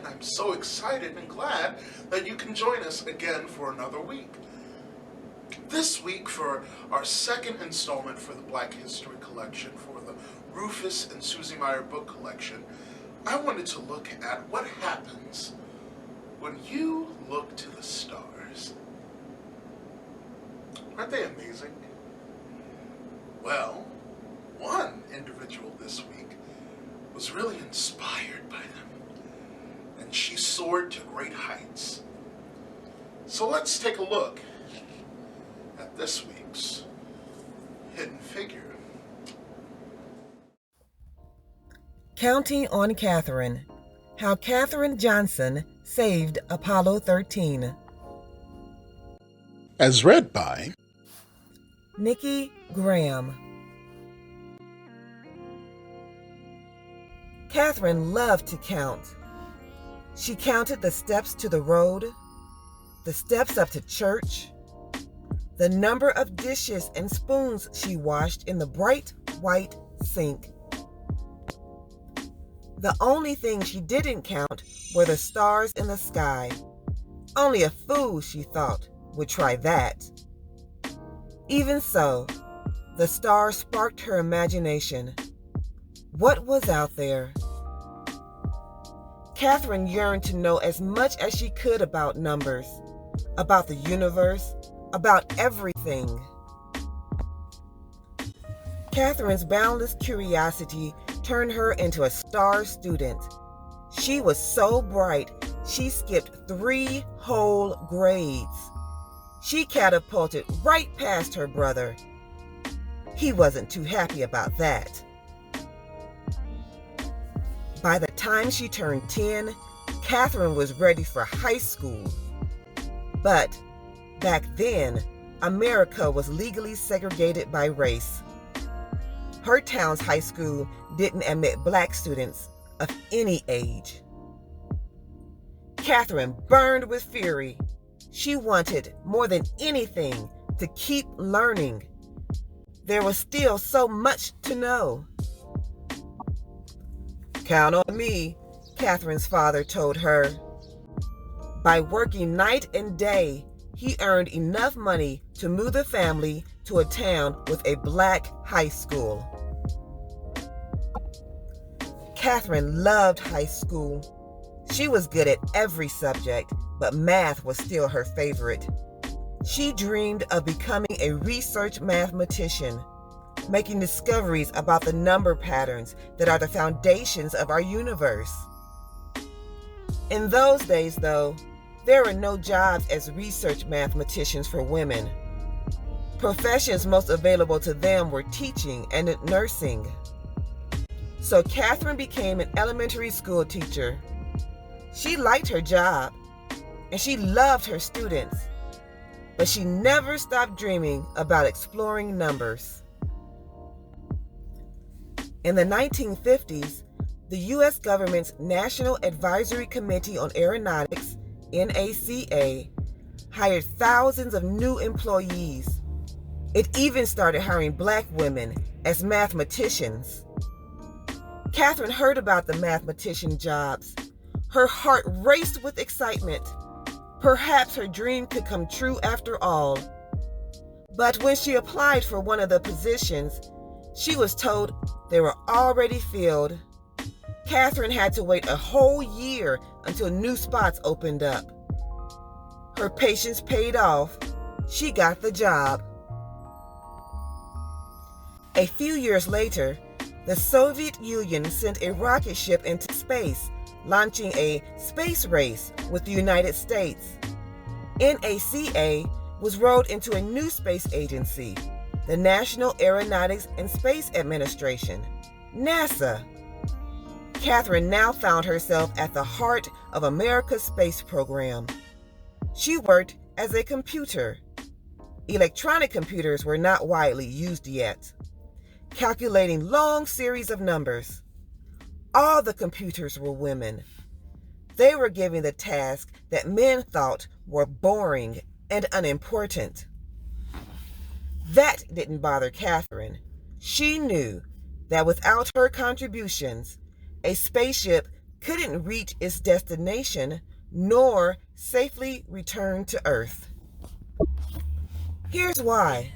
I'm so excited and glad that you can join us again for another week. This week, for our second installment for the Black History Collection for the Rufus and Susie Meyer book collection, I wanted to look at what happens when you look to the stars. Aren't they amazing? Well, one individual this week was really inspired by them, and she soared to great heights. So let's take a look at this week's Hidden Figure. Counting on Katherine. How Katherine Johnson saved Apollo 13. As read by Nikki Graham. Katherine loved to count. She counted the steps to the road, the steps up to church, the number of dishes and spoons she washed in the bright white sink. The only thing she didn't count were the stars in the sky. Only a fool, she thought, would try that. Even so, the stars sparked her imagination. What was out there? Katherine yearned to know as much as she could about numbers, about the universe, about everything. Katherine's boundless curiosity turned her into a star student. She was so bright, she skipped 3 whole grades. She catapulted right past her brother. He wasn't too happy about that. By the time she turned 10, Katherine was ready for high school. But back then, America was legally segregated by race. Her town's high school didn't admit black students of any age. Katherine burned with fury. She wanted, more than anything, to keep learning. There was still so much to know. "Count on me," Katherine's father told her. By working night and day, he earned enough money to move the family to a town with a black high school. Katherine loved high school. She was good at every subject, but math was still her favorite. She dreamed of becoming a research mathematician, making discoveries about the number patterns that are the foundations of our universe. In those days, though, there were no jobs as research mathematicians for women. Professions most available to them were teaching and nursing. So Katherine became an elementary school teacher. She liked her job, and she loved her students, but she never stopped dreaming about exploring numbers. In the 1950s, the U.S. government's National Advisory Committee on Aeronautics, NACA, hired thousands of new employees. It even started hiring black women as mathematicians. Katherine heard about the mathematician jobs. Her heart raced with excitement. Perhaps her dream could come true after all. But when she applied for one of the positions, she was told they were already filled. Katherine had to wait a whole year until new spots opened up. Her patience paid off. She got the job. A few years later, the Soviet Union sent a rocket ship into space, launching a space race with the United States. NACA was rolled into a new space agency, the National Aeronautics and Space Administration, NASA. Katherine now found herself at the heart of America's space program. She worked as a computer. Electronic computers were not widely used yet, calculating long series of numbers. All the computers were women. They were given the tasks that men thought were boring and unimportant. That didn't bother Katherine. She knew that without her contributions, a spaceship couldn't reach its destination nor safely return to Earth. Here's why.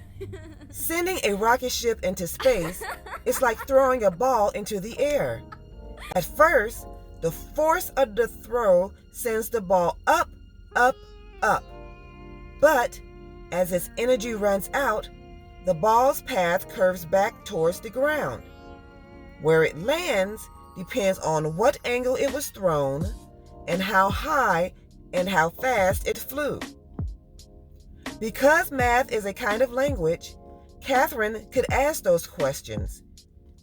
Sending a rocket ship into space is like throwing a ball into the air. At first, the force of the throw sends the ball up, up, up. But as its energy runs out, the ball's path curves back towards the ground. Where it lands depends on what angle it was thrown and how high and how fast it flew. Because math is a kind of language, Katherine could ask those questions.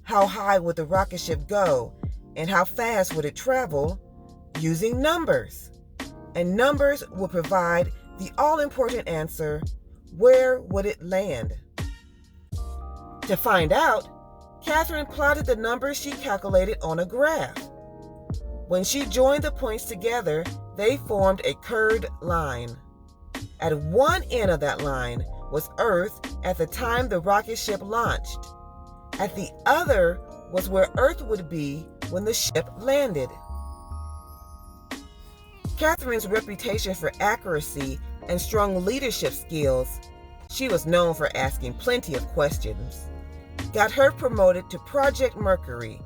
How high would the rocket ship go, and how fast would it travel, using numbers? And numbers will provide the all-important answer, where would it land? To find out, Katherine plotted the numbers she calculated on a graph. When she joined the points together, they formed a curved line. At one end of that line was Earth at the time the rocket ship launched. At the other was where Earth would be when the ship landed. Katherine's reputation for accuracy and strong leadership skills, she was known for asking plenty of questions, got her promoted to Project Mercury,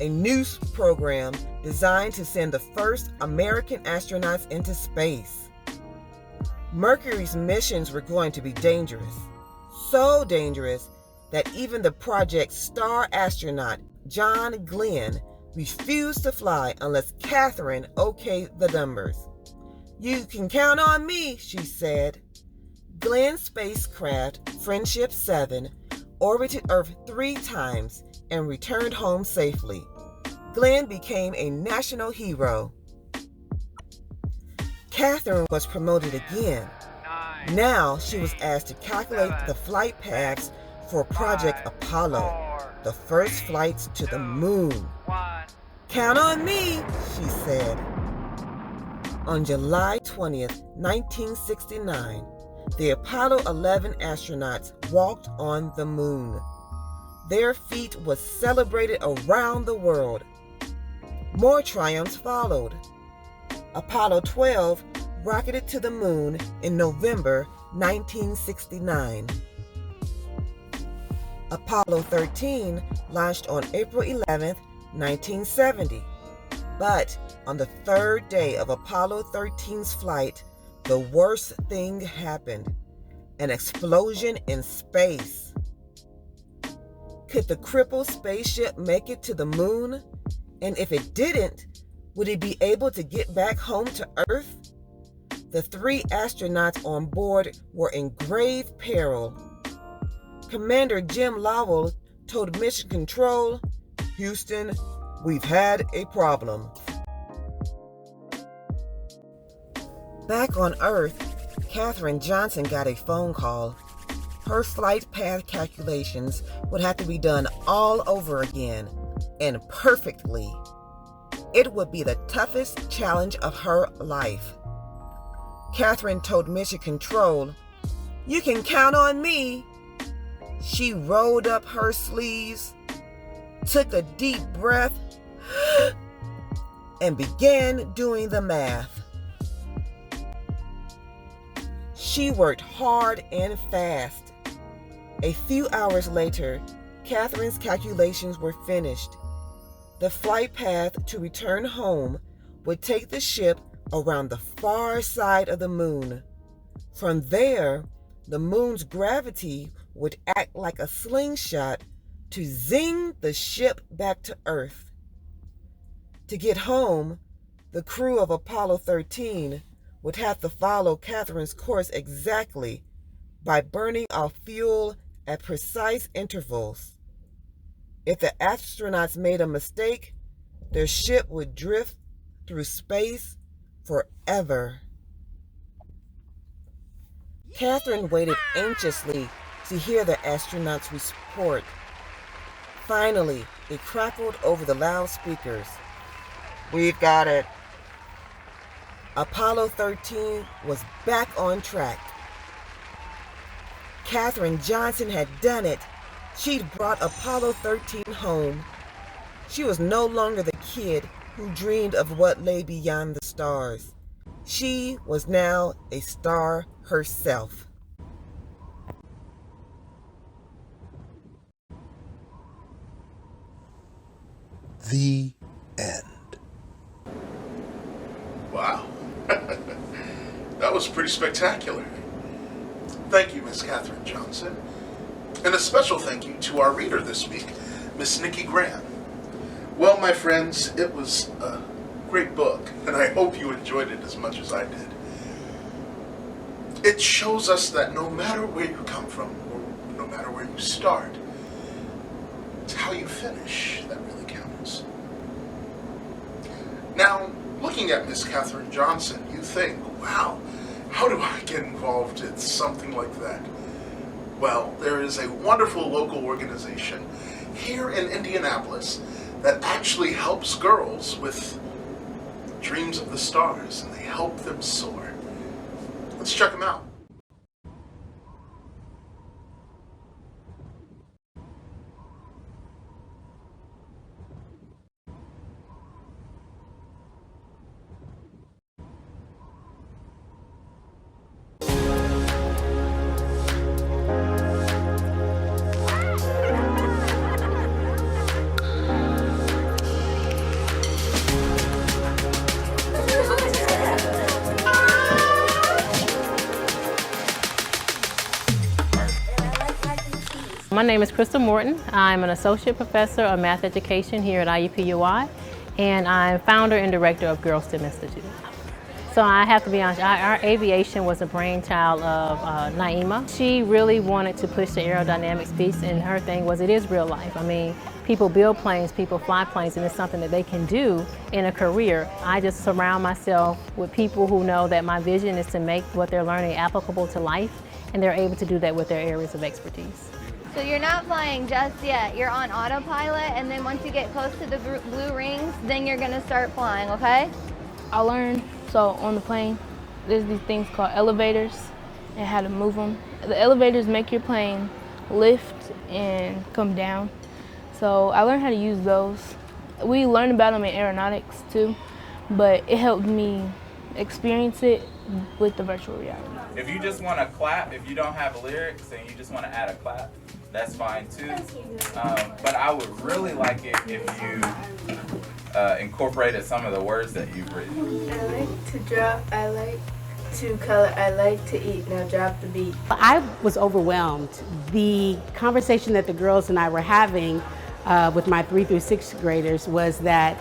a new program designed to send the first American astronauts into space. Mercury's missions were going to be dangerous, so dangerous that even the project's star astronaut, John Glenn, refused to fly unless Katherine okayed the numbers. "You can count on me," she said. Glenn's spacecraft, Friendship 7, orbited Earth 3 times and returned home safely. Glenn became a national hero. Katherine was promoted again. Now she was asked to calculate the flight paths for Project Apollo, the first flights to the moon. "Count on me," she said. On July 20th, 1969, the Apollo 11 astronauts walked on the moon. Their feat was celebrated around the world. More triumphs followed. Apollo 12 rocketed to the moon in November 1969. Apollo 13 launched on April 11, 1970. But on the third day of Apollo 13's flight, the worst thing happened: an explosion in space. Could the crippled spaceship make it to the moon? And if it didn't, would it be able to get back home to Earth? The 3 astronauts on board were in grave peril. Commander Jim Lovell told Mission Control, "Houston, we've had a problem." Back on Earth, Katherine Johnson got a phone call. Her flight path calculations would have to be done all over again, and perfectly. It would be the toughest challenge of her life. Katherine told Mission Control, "You can count on me." She rolled up her sleeves, took a deep breath, and began doing the math. She worked hard and fast. A few hours later, Katherine's calculations were finished. The flight path to return home would take the ship around the far side of the moon. From there, the moon's gravity would act like a slingshot to zing the ship back to Earth. To get home, the crew of Apollo 13 would have to follow Katherine's course exactly by burning off fuel at precise intervals. If the astronauts made a mistake, their ship would drift through space forever. Katherine waited anxiously to hear the astronauts' report. Finally, it crackled over the loudspeakers. "We've got it." Apollo 13 was back on track. Katherine Johnson had done it. She'd brought Apollo 13 home. She was no longer the kid who dreamed of what lay beyond the stars. She was now a star herself. The end. Wow. That was pretty spectacular. Thank you, Miss Katherine Johnson. And a special thank you to our reader this week, Miss Nikki Graham. Well, my friends, it was a great book, and I hope you enjoyed it as much as I did. It shows us that no matter where you come from, or no matter where you start, it's how you finish that really counts. Now, looking at Miss Katherine Johnson, you think, wow, how do I get involved in something like that? Well, there is a wonderful local organization here in Indianapolis that actually helps girls with dreams of the stars, and they help them soar. Let's check them out. My name is Crystal Morton. I'm an associate professor of math education here at IUPUI, and I'm founder and director of Girls STEM Institute. So I have to be honest, our aviation was a brainchild of Naima. She really wanted to push the aerodynamics piece, and her thing was it is real life. I mean, people build planes, people fly planes, and it's something that they can do in a career. I just surround myself with people who know that my vision is to make what they're learning applicable to life, and they're able to do that with their areas of expertise. So you're not flying just yet. You're on autopilot, and then once you get close to the blue rings, then you're gonna start flying, okay? I learned, so on the plane, there's these things called elevators and how to move them. The elevators make your plane lift and come down. So I learned how to use those. We learned about them in aeronautics too, but it helped me experience it with the virtual reality. If you just want to clap, if you don't have lyrics and you just want to add a clap, that's fine too. But I would really like it if you incorporated some of the words that you've written. I like to draw, I like to color, I like to eat. Now drop the beat. I was overwhelmed. The conversation that the girls and I were having with my 3rd through 6th graders was that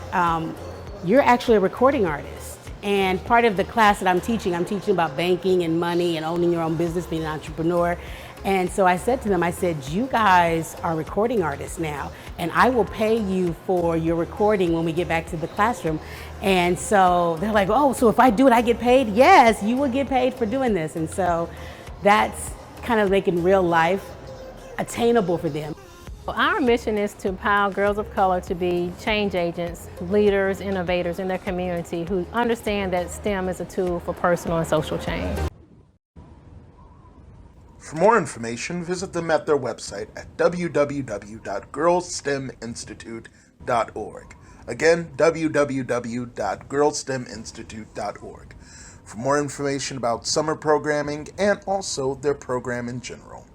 you're actually a recording artist. And part of the class that I'm teaching about banking and money and owning your own business, being an entrepreneur. And so I said to them, I said, you guys are recording artists now, and I will pay you for your recording when we get back to the classroom. And so they're like, oh, so if I do it, I get paid? Yes, you will get paid for doing this. And so that's kind of making real life attainable for them. Our mission is to empower girls of color to be change agents, leaders, innovators in their community who understand that STEM is a tool for personal and social change. For more information, visit them at their website at www.girlssteminstitute.org. Again, www.girlssteminstitute.org. For more information about summer programming and also their program in general.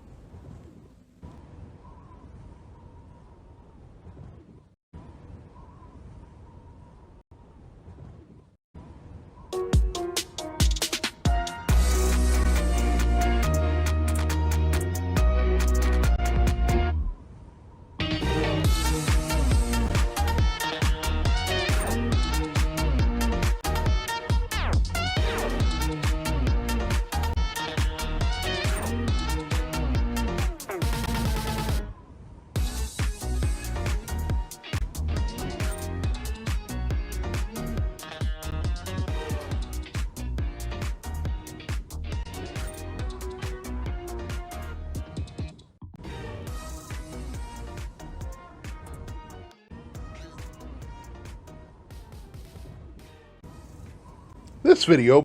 This video